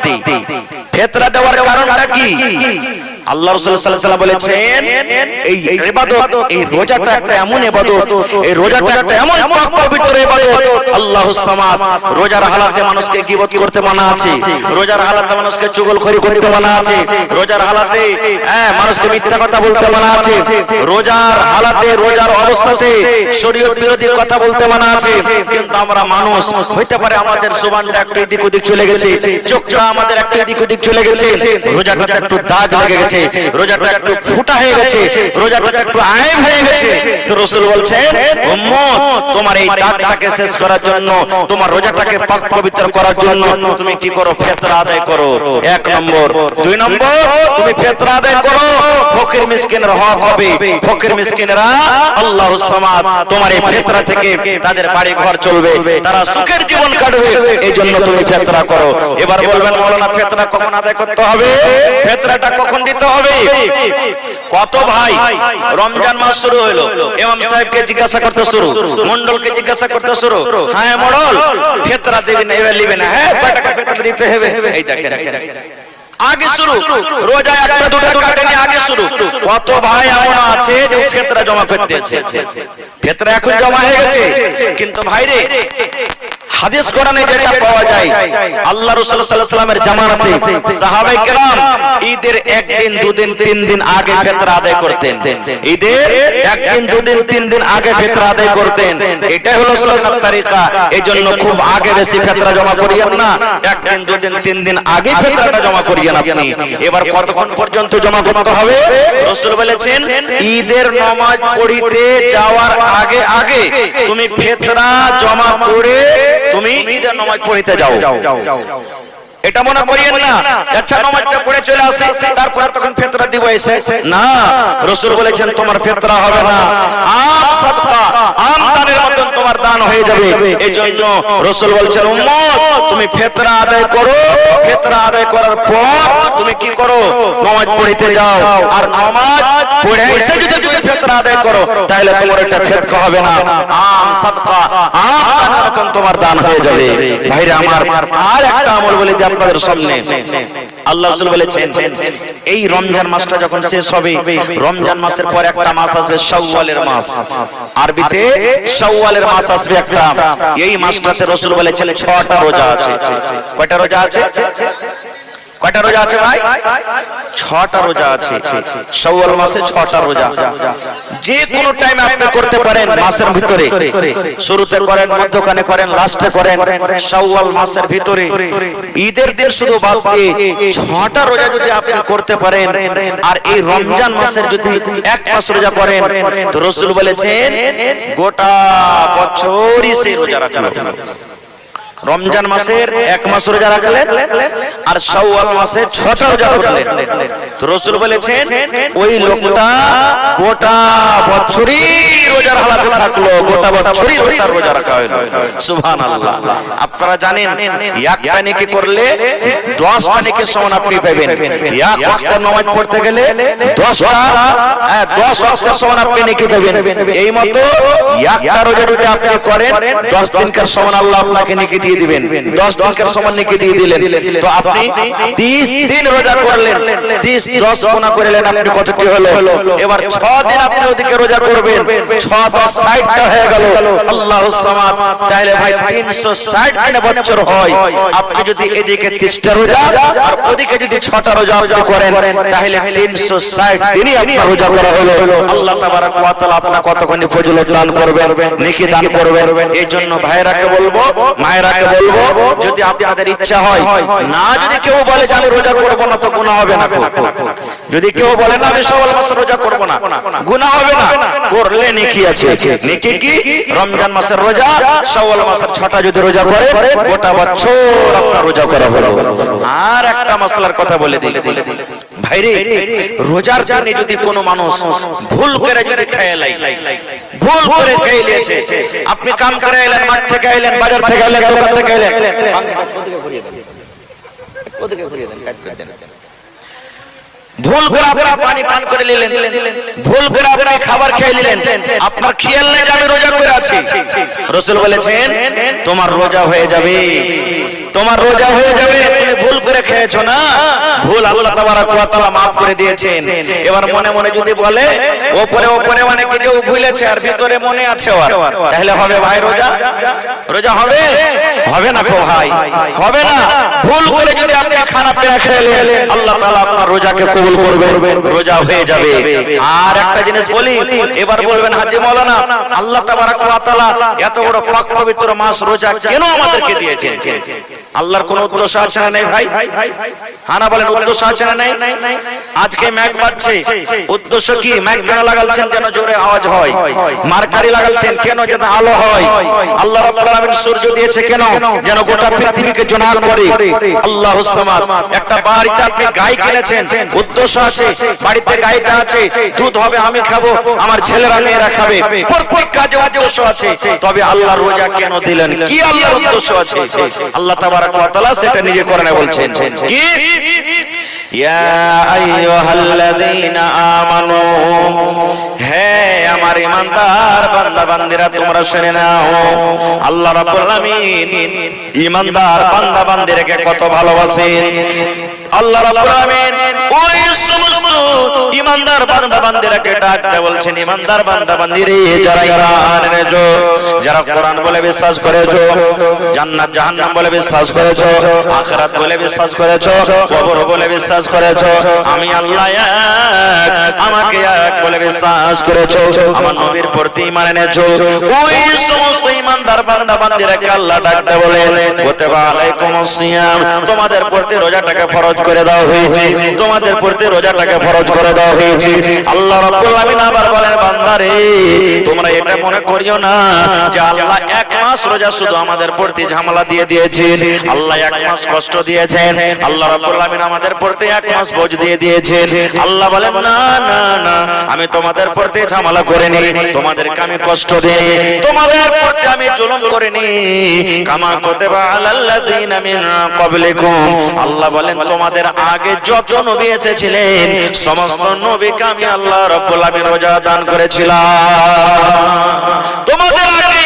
দিই। ফিতরা দেওয়ার কারণটা কি? আল্লাহ রাসূল সাল্লাল্লাহু আলাইহি ওয়াসাল্লাম বলেছেন এই ইবাদত, এই রোজাটা একটা এমন ইবাদত, এই রোজাটা একটা এমন পাক পবিত্র ইবাদত। আল্লাহুস সামাদ। রোজার হালাতে মানুষকে গীবত করতে মানা আছে, রোজার হালাতে মানুষকে চুগলখড়ি করতে মানা আছে, রোজার হালাতে মানুষকে মিথ্যা কথা বলতে মানা আছে, রোজার হালাতে রোজার অবস্থাতে শরীয়ত বিরোধী কথা বলতে মানা আছে। কিন্তু আমরা মানুষ, হইতে পারে আমাদের জবানটা একটু এদিক ওদিক চলে গেছে, চোখটা আমাদের একটু এদিক ওদিক চলে গেছে, রোজাটাতে একটু দাগ লেগে গেছে, রোজাটা একটু ফুটা হয়ে গেছে, রোজাটা একটু আয়েব হয়ে গেছে। তো রাসূল বলছেন উম্মত, তোমার এই দাগটাকে শেষ করার জন্য, তোমার রোজাটাকে পাক পবিত্র করার জন্য তুমি কি করো? ফিতরা আদায় করো। এক নম্বর। দুই নম্বর, তুমি ফিতরা আদায় করো, ফকির মিসকিনের হক হবে। ফকির মিসকিনরা আল্লাহুস সামাদ, তোমার এই ফিতরা থেকে তাদের বাড়ি ঘর চলবে, তারা সুখের জীবন কাটবে, এই জন্য তুমি ফিতরা করো। এবার বলবেন মাওলানা ফিতরা কখন আদায় করতে হবে? ফিতরাটা কখন দিতে হবে? কত ভাই রমজান মাস শুরু হলো, ইমাম সাহেবকে জিজ্ঞাসা করতে শুরু, মন্ডলকে জিজ্ঞাসা করতে শুরু, হ্যাঁ মন্ডল ফিতরা দিবেন না, এবার দিবেন না, হ্যাঁ কয় টাকা ফিতরা দিতে হবে? এই দেখেন আগে শুরু, রোজা একটা দুটো কাটেনি, আগে শুরু। কত ভাই এমন আছে যে ফিতরা জমা করতে আছে, ফিতরা এখন জমা হয়ে গেছে। কিন্তু ভাইরে হাদিস কোরআনে যেটা পাওয়া যায়, আল্লাহ রাসূল সাল্লাল্লাহু আলাইহি ওয়াসাল্লামের জামানাতে সাহাবায়ে কেরাম ঈদের একদিন দুদিন তিন দিন আগে ফিতরা আদায় করতেন। ঈদের একদিন দুদিন তিন দিন আগে ফিতরা আদায় করতেন। এটা হলো সুন্নাত তরিকা। এজন্য খুব আগে বেশি ফিতরা জমা করিয়েন না, একদিন দুদিন তিন দিন আগে ফিতরাটা জমা করিয়েন আপনি। এবার কতক্ষণ পর্যন্ত জমা করতে হবে? রাসূল বলেছেন ঈদের নামাজ পড়িতে যাওয়ার আগে আগে তুমি ফিতরা জমা করে তুমি ঈদের নামাজ পড়িতে যাও। এটা মনে করিয়েন না আচ্ছা নামাজটা পড়ে চলে আসে তারপরে তখন ফিতরা দিব এসে, না। রাসূল বলেছেন তোমার ফিতরা হবে না, আম সাদকা, আম দানের মতন তোমার দান হয়ে যাবে। এইজন্য রাসূল বলেছেন উম্মত, তুমি ফিতরা আদায় করো, ফিতরা আদায় করার পর তুমি কি করো? নামাজ পড়িতে যাও। আর নামাজ পড়ে এসে যদি তুমি ফিতরা আদায় করো তাহলে তোমার এটা ফিতরা হবে না, আম সাদকা, আম দানের মতন তোমার দান হয়ে যাবে। ভাইরা আমার, আর একটা আমল বলে যে আপনাদের সামনে আল্লাহ রাসূল বলেছেন এই রমজান মাসটা যখন শেষ হবে, রমজান মাসের পর একটা মাস আসবে শাওয়ালের মাস, আরবিতে শাওয়ালের মাস আসবে একটা। এই মাসটাতে রাসূল বলেছেন 6টা রোজা আছে। কয়টা রোজা আছে? কয়টা রোজা আছে ভাই? 6টা রোজা আছে। শাওয়াল মাসে 6টা রোজা। যে কোনো টাইমে আপনি করতে পারেন মাসের ভিতরে, শুরুতে করেন, মধ্যখানে করেন, লাস্টে করেন। শাওয়াল মাসের ভিতরে ঈদের দিন শুধু বাদ দিয়ে 6টা রোজা যদি আপনি করতে পারেন, আর এই রমজান মাসের যদি এক মাস রোজা করেন, তো রাসূল বলেছেন গোটা বছরই সেই রোজা রাখবেন। রমজান মাসের এক মাস রোজা রাখলেন আর শাওয়াল মাসে 6টা রোজা করলেন, তো রাসূল বলেছেন ওই লোকটা গোটা বছরই রোজার হালাতে থাকলো, গোটা বছরই তার রোজা রাখা হলো। সুবহানাল্লাহ। আপনারা জানেন একটা নেকি করলে 10টা নেকির সমান আপনি পাবেন। এক ওয়াক্ত নামাজ পড়তে গেলে 10 ওয়াক্তের সমান আপনি নেকি পাবেন। এই মতো একটা রোজা যদি আপনি করেন 10 দিনকার সমান আল্লাহ আপনাকে নেকি দিয়ে দিবেন। 10 দিনকার সমান নেকি দিয়ে দিলেন। তো আপনি 30 দিন রোজা করলেন, 30 10 গুণা করলেন, আপনি কতটি হলো? এবার 6 দিন আপনি ওদিকে রোজা করবেন, 6 10 60টা হয়ে গেল। আল্লাহুস সামাদ। তাহলে ভাই 360 দিনে বছর হয়। আপনি যদি এদিকে 30টা রোজা আর ওদিকে যদি 6টা রোজা আপনি করেন তাহলে 360 দিনই আপনার রোজা করা হলো। আল্লাহ তাবারাক ওয়া তাআলা আপনাকে কতখানি ফজিলত দান করবেন, নেকি দান করবেন। এইজন্য ভাইরাকে বলবো, মায়েরাকে বলবো, যদি আপনাদের ইচ্ছা হয়, না যদি কেউ বলে যে আমি রোজা করব না, তো গুনাহ হবে না। যদি কেউ বলে না আমি শাওয়াল মাসে রোজা করব না, গুনাহ হবে না। করলে নেকি আছে। নেকি কি? রমজান মাসের রোজা, শাওয়াল মাসের 6টা যদি রোজা করে গোটা বছর আপনার রোজা করা হলো। আর একটা মাসলার কথা বলে দিই ভাইরে, রোজার দিনে যদি কোনো মানুষ ভুল করে যদি খেয়ে লাই, ভুল করে খেয়ে নিয়েছে, আপনি কাম করে এলেন, মাঠ থেকে এলেন, বাজার থেকে এলেন, দোকান থেকে এলেন, ভুল করে আপনি পানি পান করে নিলেন, ভুল করে আপনি খাবার খেয়ে নিলেন, আপনার খেয়াল নেই যে আমি রোজা করে আছি। রাসূল বলেছেন তোমার রোজা হয়ে যাবে, তোমার রোজা হয়ে যাবে। তুমি ভুল করে খেয়ে ভুল আল্লাহ তাবারক ওয়া তাআলা maaf করে দিয়েছেন। এবার মনে মনে যদি বলে উপরে উপরে মানে কি কেউ ভুলেছে আর ভিতরে মনে আছে ওর, তাহলে হবে ভাই রোজা? রোজা হবে? হবে না গো ভাই, হবে না। ভুল করে যদি আপনি খারাপ পেয়ে খেলেন, আল্লাহ তাআলা আপনার রোজাকে কবুল করবেন, রোজা হয়ে যাবে। আর একটা জিনিস বলি, এবার বলবেন হাজী মাওলানা আল্লাহ তাবারক ওয়া তাআলা এত বড় পাক পবিত্র মাস রোজা কেন আমাদেরকে দিয়েছেন? আল্লাহর কোন উদ্দেশ্য আছে না নেই ভাই? হানা বলেন উদ্দেশ্য আছে না নেই? আজকে ম্যাক বাজছে, উদ্দেশ্য কি? ম্যাক কেন লাগালছেন? যেন জোরে আওয়াজ হয়। মার্কারি লাগালছেন কেন? যেন আলো হয়। আল্লাহ রাব্বুল আলামিন সূর্য দিয়েছে কেন? যেন গোটা পৃথিবীকে জোনাক করে। আল্লাহুস সামাদ। একটা বাড়িতে আপনি গাই কিনেছেন, উদ্দেশ্য আছে। বাড়িতে গাইটা আছে, দুধ হবে, আমি খাবো, আমার ছেলেরা মেয়েরা খাবে, প্রত্যেক কাজে উদ্দেশ্য আছে। তবে আল্লাহ রোজা কেন দিলেন? কি আল্লাহর উদ্দেশ্য আছে? আল্লাহ তাবারক ওয়া তাআলা সেটা নিজে কোরআনে বলছেন কি? ইয়া আইয়ুহাল্লাযীনা আমানু, হে আমার ঈমানদার বান্দা বান্দীরা তোমরা শুনে নাও, আল্লাহ রাব্বুল আলামিন ঈমানদার বান্দা বান্দীদেরকে কত ভালোবাসেন। আল্লাহ রাব্বুল আলামিন ওই সমস্ত ঈমানদার বান্দা বান্দীদেরকে ডাকতে বলছেন, ঈমানদার বান্দা বান্দীরে যারা ঈমান এনেছো, যারা কোরআন বলে বিশ্বাস করেছো, জান্নাত জাহান্নাম বলে বিশ্বাস করেছো, আখিরাত বলে বিশ্বাস করেছো, কবর বলে বিশ্বাস করেছো, আমি আল্লাহ এক, আমাকে এক বলে বিশ্বাস করেছো, আমার নবীর প্রতি ঈমান এনেছো, ওই সমস্ত ঈমানদার বান্দা বান্দীদেরকে আল্লাহ ডাকতে বলেন, কুতিবা আলাইকুমুস সিয়াম, তোমাদের প্রতি রোজাটাকে ফরজ করে দেওয়া হয়েছে, তোমাদের প্রতি রোজাটাকে ফরজ করে দেওয়া হয়েছে। আল্লাহ রাব্বুল আলামিন আবার বলেন, বান্দারে তোমরা এটা মনে করিও না যে আল্লাহ এক মাস রোজা শুধু আমাদের প্রতি ঝামেলা দিয়ে দিয়েছেন, আল্লাহ এক মাস কষ্ট দিয়েছেন, আল্লাহ রাব্বুল আলামিন আমাদের প্রতি এক মাস বোঝ দিয়ে দিয়েছেন। আল্লাহ বলেন, না না না, আমি তোমাদের প্রতি ঝামেলা করিনি, তোমাদেরকে আমি কষ্ট দিই, তোমাদের প্রতি আমি জুলুম করিনি। কামা কুতিবা আলাল্লাযীনা মিন ক্বাবলিকুম, আল্লাহ বলেন তোমাদের আগে যত নবী এসেছিলেন সমস্ত নবীকে আমি আল্লাহ রাব্বুল আলামিন রোজা দান করেছিলাম। তোমাদের আগে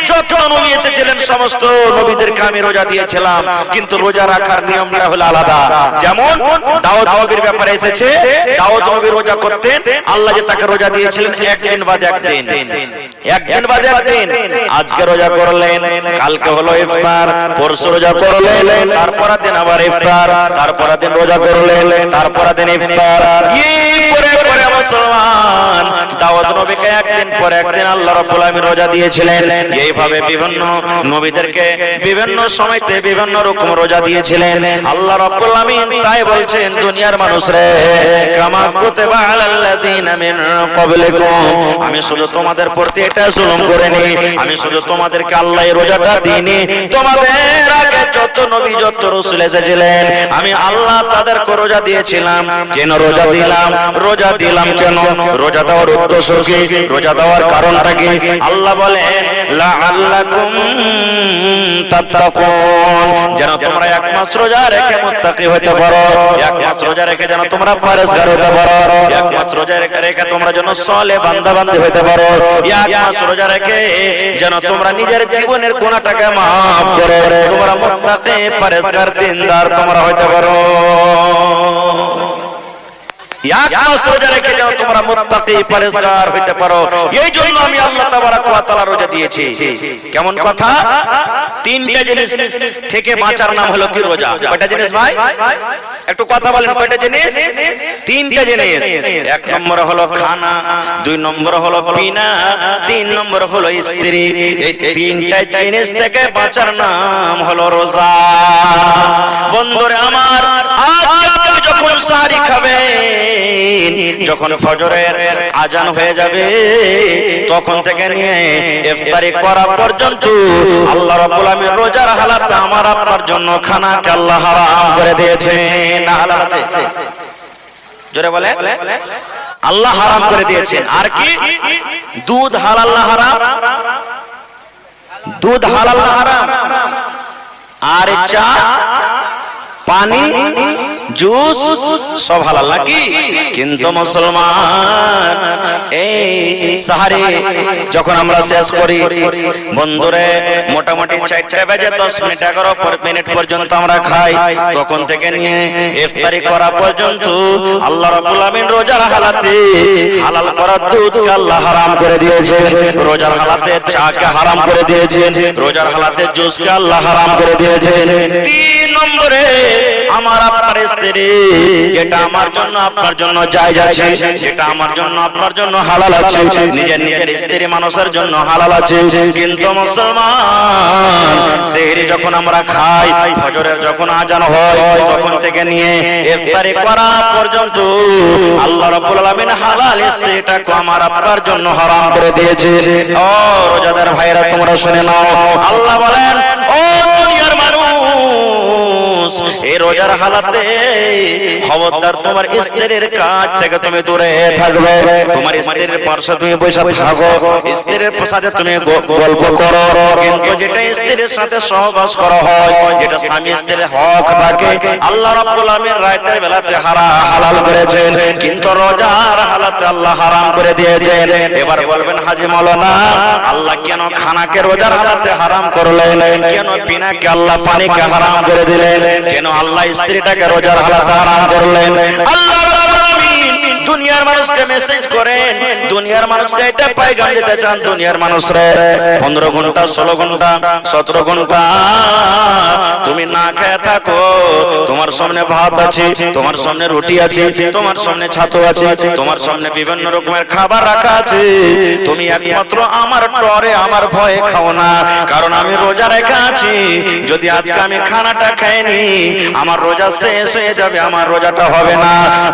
যত নবী এসেছিলেন সমস্ত নবীদেরকে আমি রোজা দিয়েছিলাম, কিন্তু রোজা রাখার নিয়মটা হলো আলাদা। যেমন দাউদ নবীর ব্যাপারে এসেছে, দাউদ নবী রোজা করতেন, আল্লাহ যে তাকে রোজা দিয়েছিলেন একদিন বাদে একদিন, একদিন বাদে একদিন। আজকে রোজা করলেন, কালকে হলো ইফতার, পরশু রোজা করলেন, তারপরের দিন আবার ইফতার, তারপরের দিন রোজা করলেন, তারপরের দিন ইফতার। এই করে করে মুসলমান দাউদ নবীকে একদিন পর একদিন আল্লাহ রাব্বুল আলামিন রোজা দিয়েছিলেন। এইভাবে বিভিন্ন নবীদেরকে বিভিন্ন সময়তে বিভিন্ন রকম রোজা দিয়েছিলেন আল্লাহ রাব্বুল আলামিন। তাই বলছেন, দুনিয়ার মানুষরে কামা কুতিবা আলাল্লাযীনা মিন ক্বাবলিকুম, আমি শুধু তোমাদের প্রতি এটা জুলুম করিনি, আমি শুধু তোমাদেরকে আল্লাহ এই রোজাটা দিইনি, তোমাদের আগে যত নবী যত রাসূল এসেছিলেন আমি আল্লাহ তাদেরকে রোজা দিয়েছিলাম। কেন রোজা দিলাম? রোজা দিলাম কেন? রোজা দেওয়ার উদ্দেশ্য কি? রোজা দেওয়ার কারণটা কি? আল্লাহ বলেন, লাআল্লাকুম তাত্তাকুন, যেন তোমরা এক মাস রোজা রেখে মুত্তাকি হতে পারো, এক মাস রোজা রেখে যেন তোমরা পরহেজগার হতে পারো, এক মাস রোজা রেখে তোমরা যেন সালেহ বান্দা বান্দী হতে পারো, এক মাস রোজা রেখে যেন তোমরা নিজের জীবনের গুনাহটাকে maaf করে তোমরা মুত্তাকি পরহেজগার দিনদার তোমরা হতে পারো। এক মাস রোজা রেখে যেন তোমরা মুত্তাকি পরহেজগার হতে পারো, এই জন্য আমি আল্লাহ তাবারক ওয়া তাআলা রোজা দিয়েছি। কেমন কথা? তিনটা জিনিস থেকে বাঁচার নাম হলো কি? রোজা। কয়টা জিনিস ভাই? একটু কথা বলেন, কয়টা জিনিস? তিনটা জিনিস। এক নম্বর হলো খানা, দুই নম্বর হলো পিনা, তিন নম্বর হলো স্ত্রী। এই তিনটা জিনিস থেকে বাঁচার নাম হলো রোজা। বন্ধুরা আমার, আজ আপনি যখন সাহরি খাবেন, যখন ফজরের আজান হয়ে যাবে, তখন থেকে নিয়ে ইফতারি করা পর্যন্ত আল্লাহ রাব্বুল আলামিন রোজার হালাতে আমার আপনার জন্য খানাকে আল্লাহ হারাম করে দিয়েছেন। না হালাল আছে? জোরে বলে, আল্লাহ হারাম করে দিয়েছেন। আর কি? দুধ হালাল না হারাম? দুধ হালাল না হারাম? আর চা, পানি জুস সব হালাল নাকি? কিন্তু মুসলমান এই সাহারি যখন আমরা শেষ করি বন্ধুরে, মোটামুটি 4টা বেজে 10 মিনিট 11 মিনিট পর্যন্ত আমরা খাই, তখন থেকে নিয়ে ইফতারি করা পর্যন্ত আল্লাহ রাব্বুল আমিন রোজার হালাতে হালাল করা দুধকে আল্লাহ হারাম করে দিয়েছে, রোজার হালাতে চাকে হারাম করে দিয়েছেন, রোজার হালাতে জুসকে আল্লাহ হারাম করে দিয়েছেন। 3 নম্বরে আমার আপনার স্ত্রী, যেটা আমার জন্য আপনার জন্য জায়েজ আছে, যেটা আমার জন্য আপনার জন্য হালাল আছে, নিজের নিজের স্ত্রী মানুষের জন্য হালাল আছে। কিন্তু মুসলমান সেহরি যখন আমরা খাই, ফজরের যখন আজান হয়, তখন থেকে নিয়ে ইফতারি করা পর্যন্ত আল্লাহ রাব্বুল আলামিন হালাল স্ত্রীটাকে আমার আপনার জন্য হারাম করে দিয়েছে। ও রোজাদার ভাইরা তোমরা শুনে নাও, আল্লাহ বলেন ও দুনিয়ার মানুষ, এই রোজার হালাতে খবরদার তোমার স্ত্রীর কাছ থেকে তুমি দূরে থাকবে। তোমার স্ত্রীর পাশে তুমি বসে থাকো, স্ত্রীর সাথে তুমি গল্প করো, কিন্তু যেটা স্ত্রীর সাথে সহবাস করা হয়, যেটা স্বামী স্ত্রীর হক থাকে, আল্লাহ রাব্বুল আমিন রাতের বেলাতে হালাল করেছেন, কিন্তু রোজার হালাতে আল্লাহ হারাম করে দিয়েছেন। এবার বলবেন হাজী মাওলানা, আল্লাহ কেন খানাকে রোজার হালাতে হারাম করলেন? কেন পিনাকে আল্লাহ পানিকে হারাম করে দিলেন? কেন আল্লাহ স্ত্রীটাকে রোজার হালাতে হারাম করলেন? আল্লাহ রাব্বুল আমিন দুনিয়ার মানুষকে মেসেজ করেন, দুনিয়ার মানুষকে এটা পয়গাম দিতে চান, দুনিয়ার মানুষরে 15 ঘন্টা 16 ঘন্টা 17 ঘন্টা তুমি না খেয়ে থাকো, তোমার সামনে ভাত আছে, তোমার সামনে রুটি আছে, তোমার সামনে ছাতু আছে, তোমার সামনে বিভিন্ন রকমের খাবার রাখা আছে, তুমি একমাত্র আমার ডরে আমার ভয়ে খাও না, কারণ আমি রোজা রেখে আছি। যদি আজকে আমি খানাটা খাইনি, আমার রোজা শেষ হয়ে যাবে, আমার রোজাটা হবে না।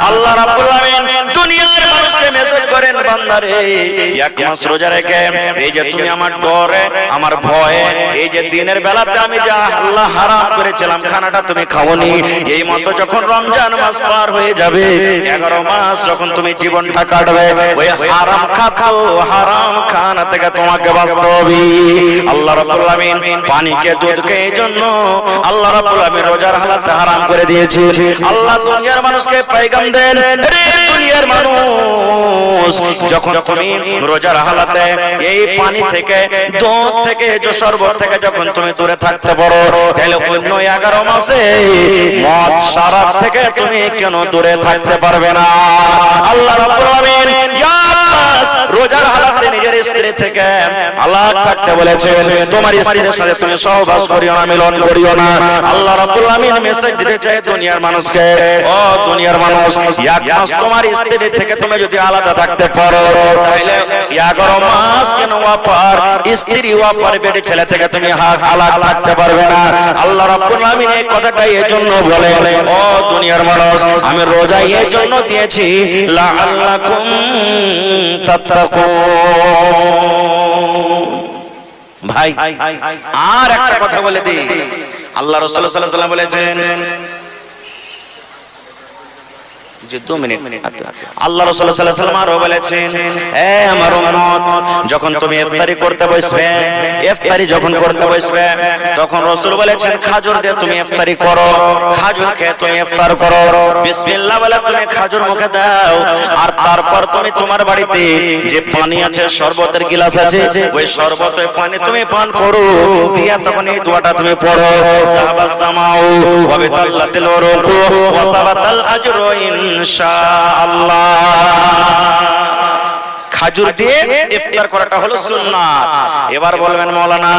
আল্লাহ রাব্বুল আমিন দুনিয়ার মানুষকে মেসেজ করেন, বান্দারে 1 মাস রোজা রেখে এই যে তুমি আমার ডরে আমার ভয়ে এই যে দিনের বেলাতে আমি যা আল্লাহ হারাম করেছিলাম খানাটা তুমি খাওনি, এই মতো যখন রমজান মাস পার হয়ে যাবে, 11 মাস যখন তুমি জীবনটা কাটবে, ওই হারাম খাও, হারাম খানা থেকে তোমাকে বাঁচতে হবে। আল্লাহ রাব্বুল আমিন পানিকে দুধকে এই জন্য আল্লাহ রাব্বুল আমিন রোজার হালাতে হারাম করে দিয়েছে। আল্লাহ দুনিয়ার মানুষকে পয়গাম দেন, রে দুনিয়ার মানুষ, যখন তুমি রোজার হালাতে এই পানি থেকে দুধ থেকে যে শরবত থেকে যখন তুমি দূরে থাকতে পারো, তাহলে অন্য 11 মাসে মদ শরাব থেকে তুমি কেন দূরে থাকতে পারবে না? আল্লাহ রাব্বুল আমিন রোজার হালাতে নিজের স্ত্রী থেকে আলাদা থাকতে বলেছেন, তোমার স্ত্রীর সাথে তুমি সহবাস করিও না, মিলন করিও না। আল্লাহ রাব্বুল আমিন মেসেজ দিতে চায় দুনিয়ার মানুষকে, ও দুনিয়ার মানুষ, 1 মাস তোমার স্ত্রী থেকে তুমি যদি আলাদা থাকতে পারো, তাহলে 11 মাস কেন ওয়াপার স্ত্রী ওয়াপার বেটে ছেলে থেকে তুমি আলাদা থাকতে পারবে না। আল্লাহ রাব্বুল আমিন এই কথাটাই এজন্য বলেন, ও দুনিয়ার মানুষ, আমি রোজা এই জন্য দিয়েছি লাআল্লাকুম তাত্তাকুন। ভাই আর একটা কথা বলে দিই, আল্লাহ রাসূল সাল্লাল্লাহু আলাইহি ওয়াসাল্লাম বলেছেন, যে 2 মিনিট আল্লাহ রাসূল সাল্লাল্লাহু আলাইহি ওয়াসাল্লাম আরো বলেছেন, হে আমার উম্মত, যখন তুমি ইফতারি করতে বসবে, ইফতারি যখন করতে বসবে, তখন রাসূল বলেছেন খাজুর দিয়ে তুমি ইফতারি করো, খাজুর খেয়ে তুমি ইফতার করো, বিসমিল্লাহ বলে তুমি খাজুর মুখে দাও, আর তারপর তুমি তোমার বাড়িতে যে পানি আছে, শরবতের গিলাস আছে, ওই শরবতের পানি তুমি পান করো, দিয়া তখন এই দোয়াটা তুমি পড়ো, সাহাবাস সামাউ ওয়া বিতাল্লাতিল উরুকু ওয়া সাবাতাল আজরু ইনশাআল্লাহ। খাজুর দিয়ে ইফতার করাটা হলো সুন্নাত। এবার বলবেন মাওলানা,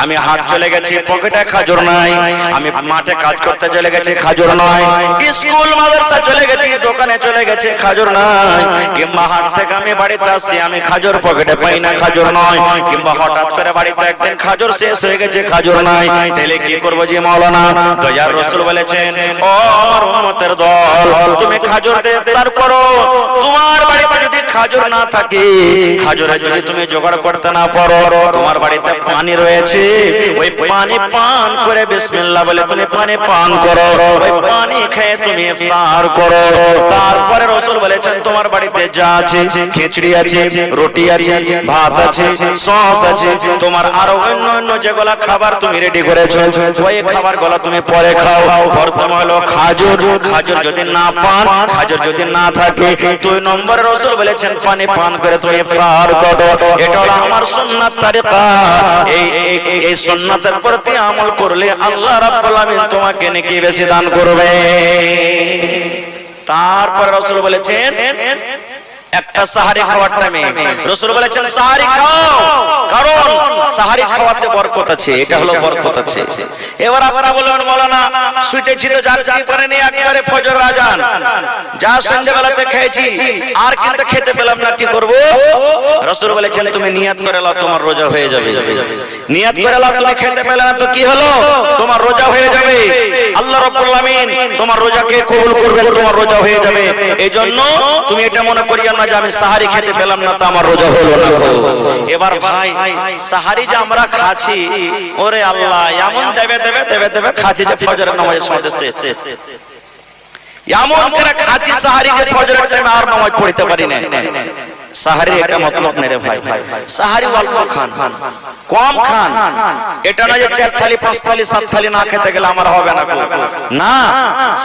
আমি হাট চলে গেছি, পকেটে খাজুর নাই, আমি মাঠে কাজ করতে চলে গেছি, খাজুর নাই, স্কুল মাদ্রাসা চলে গেছি, দোকানে চলে গেছি, খাজুর নাই, কিংবা হাট থেকে আমি বাড়িতে আসছি, আমি খাজুর পকেটে পাই না, খাজুর নয়, কিংবা হঠাৎ করে বাড়িতে একদিন খাজুর শেষ হয়ে গেছে, খাজুর নাই, তাহলে কি করবো জি মাওলানা? তো যার রাসূল বলেছেন, ও আমার উম্মতের দল, তুমি খাজুর দিয়ে ইফতার করো। তোমার বাড়িতে যদি খাজুর না থাকে, খাজুরের যদি তুমি জোগাড় করতে না পারো, তোমার বাড়িতে পানি রয়েছে, ওই পানি পান করে বিসমিল্লাহ বলে তুমি পানি পান করো, ওই পানি খেয়ে তুমি ইফতার করো। তারপরে রাসূল বলেছেন তোমার বাড়িতে যা আছে, খিচুড়ি আছে, রুটি আছে, ভাত আছে, সস আছে, তোমার আরো অন্য যেগুলা খাবার তুমি রেডি করেছো ওই খাবারগুলো তুমি পরে খাও। প্রথম হলো খাজুর, খাজুর যদি না পান, খাজুর যদি না থাকে 2 নম্বরে রাসূল বলেছেন পানি পান করে তুমি ইফতার করো। এটা হলো আমার সুন্নাত তরিকা। এই সুন্নাতের প্রতি আমল করলে আল্লাহ রাব্বুল আলামিন তোমাকে নেকি বেশি দান করবে। তারপর রাসূল বলেছেন একটা সাহারি খাওয়ার টাইমে রাসূল বলেছেন সাহারি খাও, কারণ সাহারি খাওয়াতে বরকত আছে। এটা হলো বরকত আছে। এবার আপনারা বলবেন মাওলানা শুইতেছি তো জাগতে পারেনি, একবারে ফজর আজান যা সন্ধ্যাবেলাতে খেয়েছি আর কিন্তু খেতে পেলাম না, কি করব? রাসূল বলেছেন তুমি নিয়ত করে নাও, তোমার রোজা হয়ে যাবে। নিয়ত করে নাও, তুমি খেতে পেলে না তো কি হলো, তোমার রোজা হয়ে যাবে। আল্লাহ রাব্বুল আলামিন তোমার রোজাকে কবুল করবেন, তোমার রোজা হয়ে যাবে। এইজন্য তুমি এটা মনে করিও না যে আমি সাহারি খেতে পেলাম না তো আমার রোজা হলো না। এবার ভাই সাহারি যে আমরা খাচ্ছি, ওরে আল্লাহ এমন দেবে দেবে দেবে দেবে খাচ্ছি যে ফজরের নামাজের সময় শেষ, এমন করে খাচ্ছি সাহারি যে ফজরের টাইমে আর নামাজ পড়তে পারি না। সাহারি একটা মতলব নেই রে ভাই। সাহারি অল্প খান, কম খান। এটা না যে 4 থালি 5 থালি 7 থালি না খেতে গেলে আমার হবে না, না।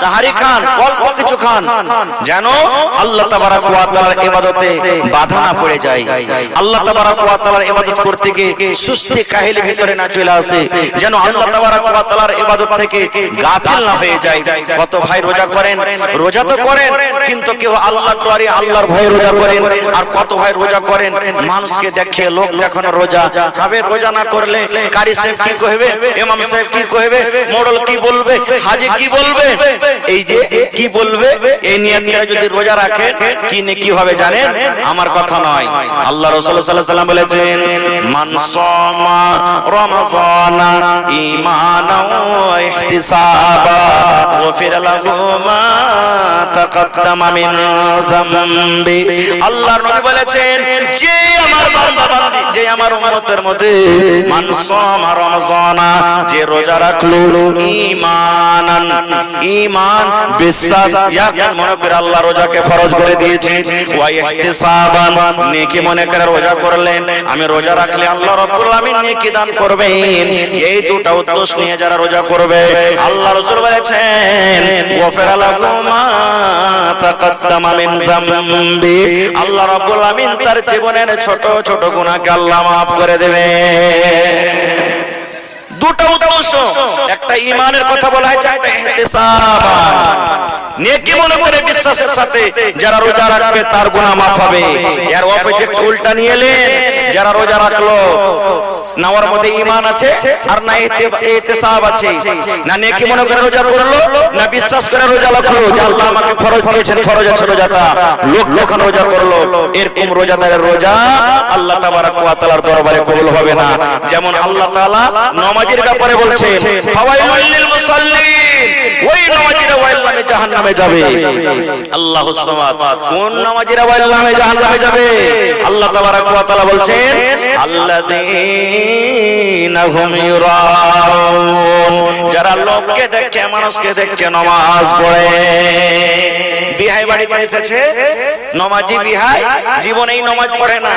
সাহারি খান, অল্প কিছু খান, যেন আল্লাহ তাবারক ওয়া তাআলার ইবাদতে বাধা না পড়ে যায়। আল্লাহ তাবারক ওয়া তাআলার ইবাদত করতে গিয়ে সুস্তি কাহিল ভিতরে না চলে আসে, যেন আল্লাহ তাবারক ওয়া তাআলার ইবাদত থেকে গাফিল না হয়ে যায়। কত ভাই রোজা করেন, রোজা তো করেন কিন্তু কেউ আল্লাহর ডরে আল্লাহর ভয়ে রোজা করেন, আর কত ভাই রোজা করেন মানুষকে দেখে লোক দেখানো রোজা। হবে রোজা না করলে কারি সাহেব কি কইবে, ইমাম সাহেব কি কইবে, মোড়ল কি বলবে, হাজী কি বলবে, এই যে কি বলবে, এই নিয়ত করে যদি রোজা রাখেন কি নেকি হবে জানেন? আমার কথা নয়, আল্লাহ রাসূল সাল্লাল্লাহু আলাইহি ওয়াসাল্লাম বলেছেন মান সামা রমাযানা ঈমানান ওয়া ইহতিসাবা গফিরা লাহু মা তাকাদ্দামা মিন যামবি। আল্লাহর নবী বলেছেন যে আমার বান্দা বান্দি, যে আমার উম্মতের মধ্যে মান সামা রমাযানা, যে রোজা রাখলো ঈমানান, ঈমান বিশ্বাস ইয়াকিন মনে করে আল্লাহ রোজাকে ফরজ করে দিয়েছেন, ওয়া ইহতিসাবান নেকি মনে করে রোজা করলেন, আমি রোজা রাখলে আল্লাহ রাব্বুল আলামিন নেকি দান করবেন। এই দুটো উদ্দেশ্য নিয়ে যারা রোজা করবে আল্লাহ রাসূল বলেছেন গফিরা লাহু মা তাকাদ্দামা মিন যামবি, আল্লাহ রাব্বুল আলামিন তার জীবনের ছোট ছোট গুনাহকে আল্লাহ maaf করে দেবে। দুটো উদ্দেশ্য, একটা ঈমানের কথা বলা হয়েছে, একটা ইহতিসাবান নেকি মনে করে বিশ্বাসের সাথে যারা রোজা রাখবে তার গুনাহ maaf হবে। এর অপোজিট উল্টা নিয়ে এলেন, যারা রোজা রাখলো না ওর মধ্যে ঈমান আছে আর না ইহতিসাব আছে, না নেকি মনে করে রোজা করলো, না বিশ্বাস করে রোজা রাখলো যে আল্লাহ আমাকে ফরজ দিয়েছেন, ফরজ আছে রোজাটা, লোক লোকান রোজা করলো, এরকম রোজাদারের রোজা আল্লাহ তাবারক ওয়া তাআলার দরবারে কবুল হবে না। যেমন আল্লাহ তাআলা নামাজের ব্যাপারে বলছেন ফাওয়াইলুল লিল মুসাল্লিন, ওই নামাজীরা ওয়াইল নামে জাহান্নামে যাবে। আল্লাহুস সামাদ, কোন নামাজীরা ওয়াইল নামে জাহান্নামে যাবে? আল্লাহ তাবারক ওয়া তাআলা বলছেন আল্লাযীনা হুম ইউরাউন, যারা লোককে দেখছে, মানুষকে দেখছে নামাজ পড়ে। বিহাই বাড়িতে এসেছে, নামাজি বিহাই জীবনেই নামাজ পড়ে না।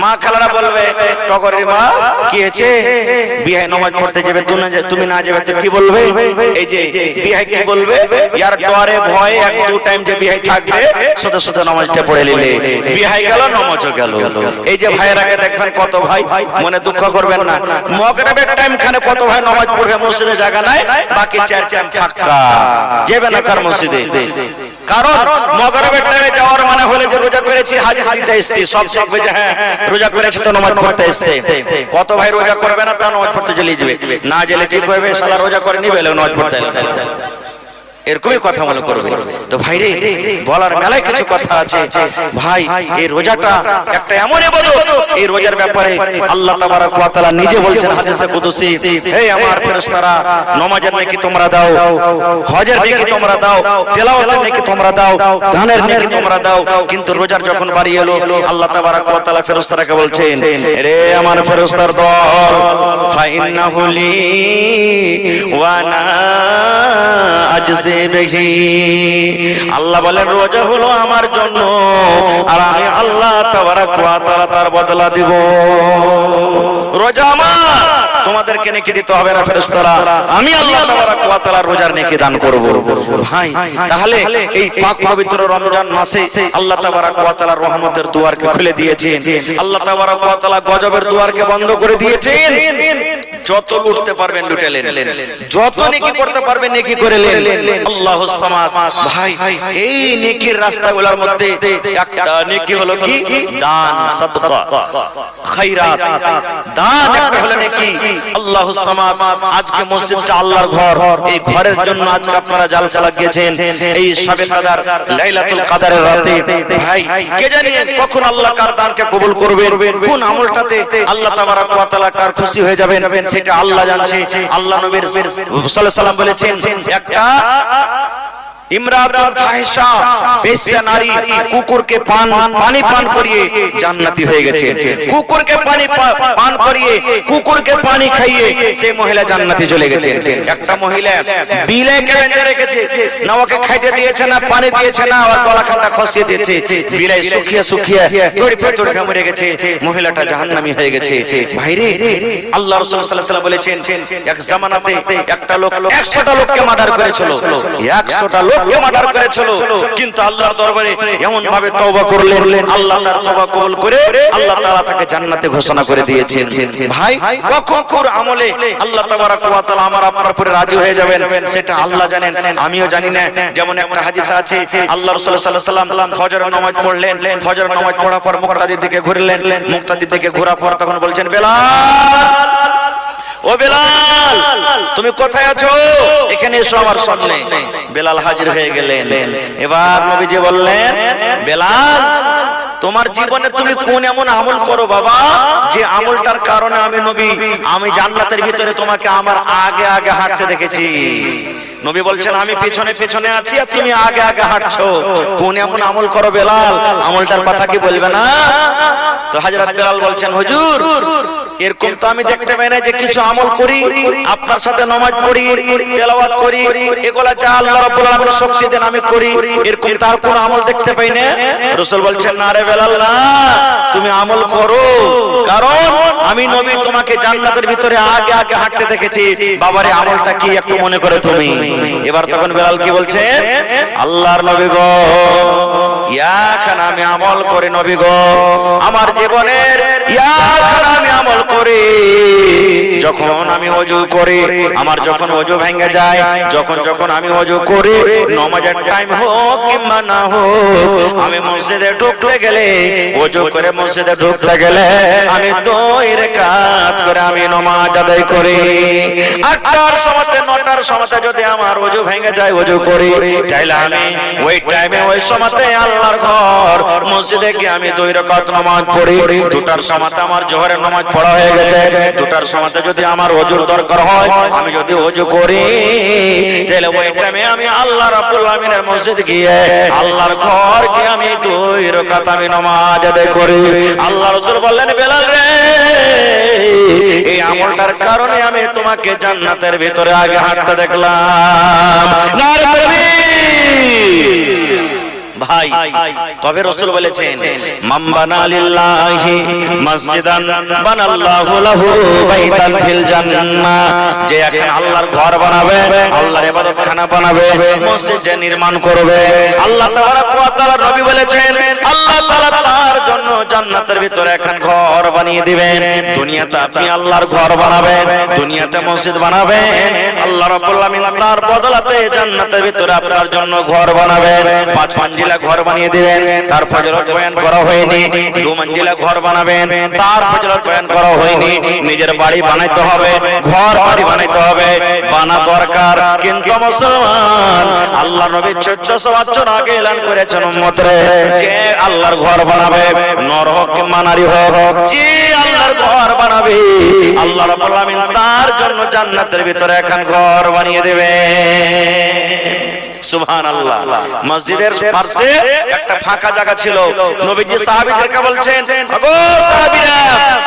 মা খালারা বলবে টগরের মা কি হয়েছে, বিহাই নামাজ পড়তে যাবে, তুমি না যাবে তো কি বলবে? এই যে বিহাই কি বলবে, ইয়ার ডরে ভয়ে 1-2 টাইম যে বিহাই থাকবে সোজা সোজা নামাজটা পড়ে নিলে বিহাই গেল, নামাজও গেল। এই যে ভাইয়েরাকে দেখবেন কত ভাই, মনে দুঃখ করবেন না, মাগরিবের টাইম খানে কত ভাই নামাজ পড়বে, মসজিদে জায়গা নাই, বাকি 4 টাইম ফাঁকা, যাবে না কার মসজিদে। কারণ মাগরিবের টাইমে যাওয়ার মানে হলে যে রোজা করেছি হাজির দিতে এসেছি, সব দেখবে যে হ্যাঁ রোজা করেছি তো নামাজ পড়তে এসেছে। কত ভাই রোজা করবে না, তা নামাজ পড়তে চলে যাবে, না গেলে কি করবে, শালা রোজা করে নিবে নামাজ পড়তে এলো, এরকমই কথা মনে করবে। তো ভাই রে, বলার মেলায় কিছু কথা আছে ভাই। এই রোজাটা একটা এমন ইবাদত, এই রোজার ব্যাপারে আল্লাহ তাবারক ওয়া তাআলা নিজে বলছেন হাদিসে কুদসি, হে আমার ফেরেশতারা, নামাজের নেকি তোমরা দাও, হজের নেকি তোমরা দাও, তেলাওয়াতের নেকি তোমরা দাও, দানের নেকি তোমরা দাও, কিন্তু রোজার যখন বাড়ি এলো আল্লাহ তাবারক ওয়া তাআলা ফেরেশতারাকে বলছেন, রে আমার ফেরেশতার দল, ফাইন্নাহু লি ওয়া আনা আজজি চেয়ে বেশি। আল্লাহ বলেন রোজা হলো আমার জন্য, আর আমি আল্লাহ তাবারক ওয়া তাআলা তার বদলা দিব। রোজা আমার, তোমাদেরকে নেকি দিতে হবে না ফেরেশতারা, আমি আল্লাহ তাবারক ওয়া তাআলা রোজার নেকি দান করব। ভাই তাহলে এই পাক পবিত্র রমজান মাসে আল্লাহ তাবারক ওয়া তাআলা রহমতের দুয়ারকে খুলে দিয়েছেন, আল্লাহ তাবারক ওয়া তাআলা গজবের দুয়ারকে বন্ধ করে দিয়েছেন। যত লুটতে পারবেন লুটেলেন, যত নেকি করতে পারবেন নেকি করেলেন। আল্লাহুস সামাদ। ভাই এই নেকির রাস্তাগুলোর মধ্যে একটা নেকি হলো কি দান, সাদকা, খায়রাত। দান একটা হলো নেকি। আল্লাহুস সামাদ। আজকে মসজিদটা আল্লাহর ঘর, এই ঘরের জন্য আজকে আপনারা জালসা লাগিয়েছেন এই শবে কদর লাইলাতুল কদরের রাতে। ভাই কে জানে কখন আল্লাহ কার দানকে কবুল করবেন, কোন আমলটাতে আল্লাহ তাবারক ওয়া তাআলা কার খুশি হয়ে যাবেন সেটা আল্লাহ জানছে। আল্লাহ নবী সাল্লাল্লাহু আলাইহি সাল্লাম বলেছেন, একটা ইমরাতুল ফাহিশা বেশ্যা নারী কুকুরকে পানি পান করিয়ে জান্নাতি হয়ে গেছে। কুকুরকে পানি পান করিয়ে, কুকুরকে পানি খাইয়ে সেই মহিলা জান্নাতি চলে গেছে। একটা মহিলা বিলাইকে বেঁধে রেখেছে, না ওকে খাইতে দিয়েছে না পানি দিয়েছে না, ওর গলাখানটা খসিয়ে দিয়েছে, বিলাই শুকিয়ে শুকিয়ে তড়িয়ে মরে গেছে, মহিলাটা জাহান্নামী হয়ে গেছে। ভাইরে আল্লাহ রাসূল সাল্লাল্লাহু আলাইহি ওয়াসাল্লাম বলেছেন, এক জামানাতে একটা লোক 100টা লোককে মার্ডার করেছিল, 100টা লোককে মার্ডার করেছিল, কিন্তু আল্লাহর দরবারে এমন ভাবে তওবা করলেন, আল্লাহ তার তওবা কবুল করে আল্লাহ তাআলা তাকে জান্নাতে ঘোষণা করে দিয়েছেন। ভাই কখন কোন আমলে আল্লাহ তাবারক ওয়া তাআলা আমার আপনার উপরে রাজি হয়ে যাবেন সেটা আল্লাহ জানেন, আমিও জানি না। যেমন একটা হাদিস আছে, আল্লাহ রাসূল সাল্লাল্লাহু আলাইহি ওয়াসাল্লাম ফজরের নামাজ পড়লেন, ফজরের নামাজ পড়ার পর মুক্তাদির দিকে ঘুরলেন, মুক্তাদির দিকে ঘোরার পর তখন বলছেন, বেলাল, ও বেলাল তুমি কোথায় আছো, এখানে এসো আমার সামনে। বেলাল হাজির হয়ে গেলেন। এবার নবীজি বললেন, বেলাল তোমার জীবনে তুমি কোন এমন আমল করো বাবা, যে আমলটার কারণে আমি নবী আমি জান্নাতের ভিতরে তোমাকে আমার আগে আগে হাঁটতে দেখেছি। নবী বলছেন, আমি পেছনে পেছনে আছি আর তুমি আগে আগে হাঁটছো, কোন এমন আমল করো বেলাল, আমলটার কথা কি বলবে না? তো হযরত বেলাল বলছেন, হুজুর এরকম তো আমি দেখতে পাই না যে কিছু আমল করি, আপনার সাথে নামাজ পড়ি, তেলাওয়াত করি, এগুলা যা আল্লাহ রাব্বুল আলামিন শক্তি দেন আমি করি, এরকম তার কোন আমল দেখতে পাই না। রাসূল বলছেন, না রে বেলাল না, তুমি আমল করো, কারণ আমি নবী তোমাকে জান্নাতের ভিতরে আগে আগে হাঁটতে দেখেছি। বাবারে আমলটা কি একটু মনে করে তুমি। এবার তখন বেলাল কি বলছে, আল্লাহর নবী গো, ইয়াখান আমি আমল করে নবী গো, আমার জীবনের ইয়াখান আমি আমল করি, যখন আমি ওযু করি, আমার যখন ওযু ভেঙে যায়, যখন আমি ওযু করি, নামাজের টাইম হোক কিংবা না হোক, আমি মসজিদে ঢুকতে গেলে, ওযু করে মসজিদে ঢুকতে গেলে আমি 2 রাকাত করে আমি নামাজ আদায় করি। 8টার সময় 9টার সময় যদি আমার ওযু ভেঙে যায়, ওযু করি, তাইলে আমি ওই টাইমে ওই সময়তে আল্লাহর ঘর মসজিদে গিয়ে আমি 2 রাকাত নামাজ পড়ি। 2টার সময় আমার জোহরের নামাজ পড়া হয়ে গেছে, 2টার সময় যদি আমার ওযুর দরকার হয়, আমি যদি ওযু করি, তাহলে ওই টাইমে আমি আল্লাহ রাব্বুল আলামিনের মসজিদ গিয়ে আল্লাহর ঘর গিয়ে আমি 2 রাকাত আমি নামাজ আদায় করি। আল্লাহ রাসূল বললেন, বেলাল রে, এই আমলটার কারণে আমি তোমাকে জান্নাতের ভিতরে আগে হাঁটতে দেখলাম। নারে তাকবীর। ভাই তবে রাসূল বলেছেন, মান বানা লিল্লাহি মসজিদান বানাল্লাহু লাহু বাইতান ফিল জান্নাহ, যে এখন আল্লাহর ঘর বানাবে, আল্লাহর ইবাদতখানা বানাবে, মসজিদ যে নির্মাণ করবে, আল্লাহ তাবারক ওয়া তাআলা নবী বলেছেন আল্লাহ তাআলা তার জন্য জান্নাতের ভিতরে এখন ঘর বানিয়ে দিবেন। দুনিয়াতে আপনি আল্লাহর ঘর বানাবেন, দুনিয়াতে মসজিদ বানাবেন, আল্লাহ রাব্বুল আলামিন তার বদলাতে জান্নাতের ভিতরে আপনার জন্য ঘর বানাবেন। 5 মঞ্জিলা ঘর বানিয়ে দিবেন, তার ফজিলত বয়ান করা হয়নি। 2 মঞ্জিলা ঘর বানাবেন, তার ফজিলত বয়ান করা হয়নি। নিজের বাড়ি বানাইতে হবে, ঘর বাড়ি বানাইতে হবে, বানা দরকার। কিন্তু মুসলমান, আল্লাহ নবী 1400 বছর আগে এলান করেছেন উম্মতরে, যে আল্লাহর ঘর বানাবে, নর হোক কিংবা নারী হোক, যে আল্লাহর ঘর বানাবে, আল্লাহ রাব্বুল আলামিন তার জন্য জান্নাতের ভিতরে এখন ঘর বানিয়ে দেবে। সুবহানাল্লাহ। মসজিদের পাশে একটা ফাঁকা জায়গা ছিল, নবীজি সাহাবীদেরকে বলছেন, ওগো সাহাবীরা,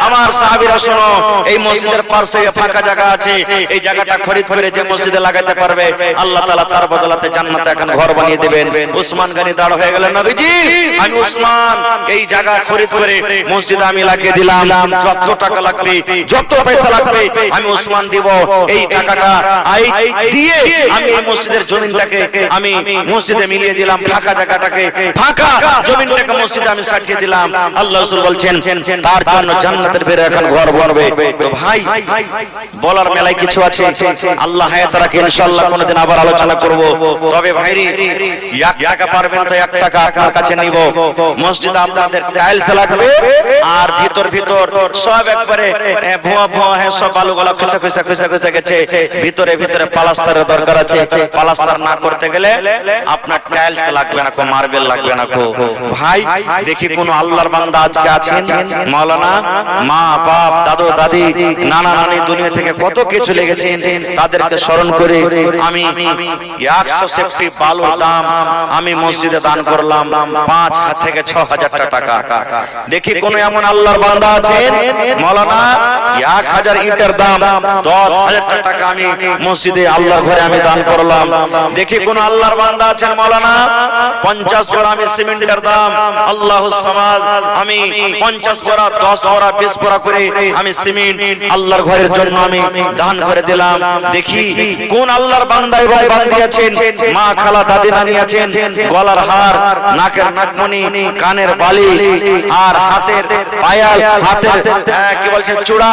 আমার সাহাবীরা শোনো, এই মসজিদের পাশে ফাঁকা জায়গা আছে, এই জায়গাটা খরিদ করে যে মসজিদে লাগাতে পারবে আল্লাহ তাআলা তার বদলাতে জান্নাতে এখন ঘর বানিয়ে দিবেন। উসমান গনি দাঁড় হয়ে গেলেন, নবীজি আমি উসমান এই জায়গা খরিদ করে মসজিদে আমি লাগিয়ে দিলাম, যত টাকা লাগবে যত পয়সা লাগবে আমি উসমান দিব, এই টাকাটা দিয়ে আমি এই মসজিদের জমিনটাকে আমি মসজিদে মিলিয়ে দিলাম, ফাঁকা জায়গাটাকে ফাঁকা জমিনটাকে মসজিদে আমি সাজিয়ে দিলাম। আল্লাহ রাসূল বলছেন তার জন্য জান্নাতের ভিতরে এখন ঘর বানাবে। তো ভাই বলার মেলায় কিছু আছে, আল্লাহ হায়াত রাখে ইনশাআল্লাহ কোনদিন আবার আলোচনা করব। তবে ভাইরি 1 টাকা পারবেন তো 1 টাকা আপনার কাছে নিব। মসজিদে আপনাদের টাইলস লাগবে আর ভিতর সব একবারে ভুয়া ভুয়া সব বালুগুলা খোঁচা খোঁচা খোঁচা খোঁচা গেছে, ভিতরে পালাস্তারের দরকার আছে। পালাস্তার না করতে গেলে আপনার টাইলস লাগবে না, কো মার্বেল লাগবে না। কো ভাই দেখি কোন আল্লাহর বান্দা আজকে আছেন, মাওলানা মা বাপ দাদু দাদি নানা নানি দুনিয়া থেকে কত কিছু লেগেছেন, তাদেরকে স্মরণ করে আমি 100 সেফটি বালুর দাম আমি মসজিদে দান করলাম 5 থেকে 6,000 টাকা। দেখি কোন এমন আল্লাহর বান্দা আছেন, মাওলানা 1000 ইটের দাম 10,000 টাকা আমি মসজিদে আল্লাহর ঘরে আমি দান করলাম। দেখি কোন আল্লাহর বান্দা আছেন, মাওলানা 50 বড়া আমি সিমেন্টের দাম আল্লাহুস সামাদ আমি 50 বড়া 10 বড়া 20 বড়া করে আমি সিমেন্ট আল্লাহর ঘরের জন্য আমি দান করে দিলাম। দেখি কোন আল্লাহর বান্দা এবং বান্দি আছেন, মা খালা দাদি নানি আছেন, গলার হার নাকের নাকমণি কানের বালি আর হাতের পায়াল হাতের কি বলছে চূড়া